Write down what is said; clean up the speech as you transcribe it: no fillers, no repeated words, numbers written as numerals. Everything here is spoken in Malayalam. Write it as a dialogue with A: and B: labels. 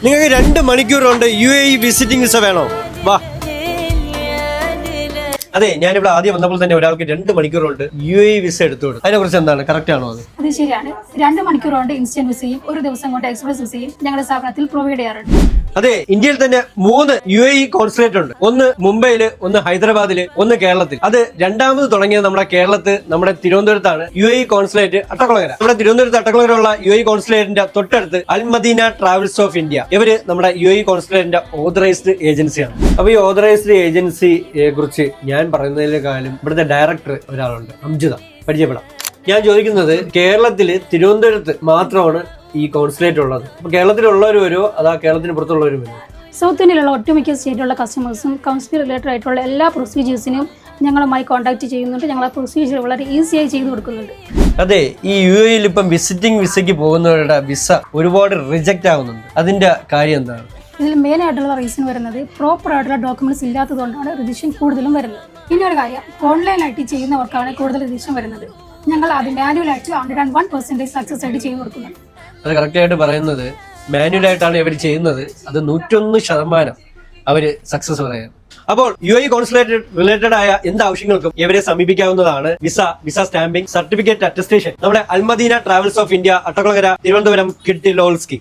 A: നിങ്ങൾക്ക് 2 മണിക്കൂർ കൊണ്ട് UAE വിസിറ്റിംഗ് വിസ വേണോ? വാ. അതെ, ഞാനിവിടെ ആദ്യം വന്നപ്പോൾ തന്നെ ഒരാൾക്ക് 2 മണിക്കൂർ കൊണ്ട് UAE വിസ എടുത്തു കൊടുത്തു. അതിനെ കുറിച്ച് എന്താണ്, കറക്റ്റ് ആണോ അത്?
B: അത് ശരിയാണ്. 2 മണിക്കൂർ കൊണ്ട് ഇൻസ്റ്റന്റ് വിസയും 1 ദിവസം കൊണ്ട് എക്സ്പ്രസ് വിസയും ഞങ്ങളുടെ സ്ഥാപനത്തിൽ പ്രൊവൈഡ് ചെയ്യാറുണ്ട്.
A: അതെ, ഇന്ത്യയിൽ തന്നെ 3 UAE കോൺസുലേറ്റ് ഉണ്ട്. ഒന്ന് മുംബൈയില്, ഒന്ന് ഹൈദരാബാദില്, ഒന്ന് കേരളത്തിൽ. അത് രണ്ടാമത് തുടങ്ങിയത് നമ്മുടെ കേരളത്തിൽ, നമ്മുടെ തിരുവനന്തപുരത്താണ് UAE കോൺസുലേറ്റ് അട്ടക്കുളങ്ങര. നമ്മുടെ തിരുവനന്തപുരത്ത് അട്ടക്കുളങ്ങരയുള്ള UAE കോൺസുലേറ്റിന്റെ തൊട്ടടുത്ത് അൽ മദീന ട്രാവൽസ് ഓഫ് ഇന്ത്യ, ഇവര് നമ്മുടെ UAE കോൺസുലേറ്റിന്റെ ഓതറൈസ്ഡ് ഏജൻസിയാണ്. അപ്പൊ ഈ ഓതറൈസ്ഡ് ഏജൻസിയെ കുറിച്ച് ഞാൻ പറയുന്നതിനേക്കാളും ഇവിടുത്തെ ഡയറക്ടർ ഒരാളുണ്ട്, അംജിത, പരിചയപ്പെടാം. ഞാൻ ചോദിക്കുന്നത്, കേരളത്തില് തിരുവനന്തപുരത്ത് മാത്രമാണ് ഈ കോൺസുലേറ്റ് ഉള്ളത്. അപ്പൊ കേരളത്തിലുള്ളവർ വരുമോ അതാ കേരളത്തിന് പുറത്തുള്ളവർ വരുമോ?
B: സൗത്ത് ഇന്ത്യയിലുള്ള ഒട്ടുമിക്ക സ്റ്റേറ്റിലുള്ള കസ്റ്റമേഴ്സും കൗൺസിൽ റിലേറ്റഡ് ആയിട്ടുള്ള എല്ലാ പ്രൊസീജിയേഴ്സിനും ഞങ്ങളുമായി കോൺടാക്ട് ചെയ്യുന്നുണ്ട്. ഞങ്ങൾ ആ പ്രൊസീജിയർ വളരെ ഈസിയായി ചെയ്തു കൊടുക്കുന്നുണ്ട്.
A: അതെ, ഈ UAEയിൽ ഇപ്പം വിസിറ്റിംഗ് വിസയ്ക്ക് പോകുന്നവരുടെ വിസ ഒരുപാട് റിജക്റ്റ് ആവുന്നുണ്ട്. അതിന്റെ കാര്യം എന്താണ്?
B: ഇതിൽ മെയിൻ ആയിട്ടുള്ള റീസൺ വരുന്നത് പ്രോപ്പർ ആയിട്ടുള്ള ഡോക്യുമെന്റ്സ് ഇല്ലാത്തതുകൊണ്ടാണ് റിജക്ഷൻ കൂടുതലും വരുന്നത്. പിന്നെ ഒരു കാര്യം, ഓൺലൈനായിട്ട് ചെയ്യുന്നവർക്കാണ് കൂടുതൽ റിജക്ഷൻ വരുന്നത്. ഞങ്ങൾ അത് മാനുവലായിട്ട് 101% സക്സസ് ആയിട്ട് ചെയ്തു കൊടുക്കുന്നുണ്ട്.
A: അത് കറക്റ്റ് ആയിട്ട് പറയുന്നത്, മാനുവലായിട്ടാണ് ഇവർ ചെയ്യുന്നത്. അത് 101% അവര് സക്സസ് പറയാം. അപ്പോൾ UAE കോൺസുലേറ്റ് റിലേറ്റഡ് ആയ എന്ത് ആവശ്യങ്ങൾക്കും ഇവരെ സമീപിക്കാവുന്നതാണ്. വിസ സ്റ്റാമ്പിംഗ്, സർട്ടിഫിക്കറ്റ് അറ്റസ്റ്റേഷൻ, നമ്മുടെ Al Madina travels of India, Attakulangara, Thiruvananthapuram, കിഡ്ലോൾസ്കി.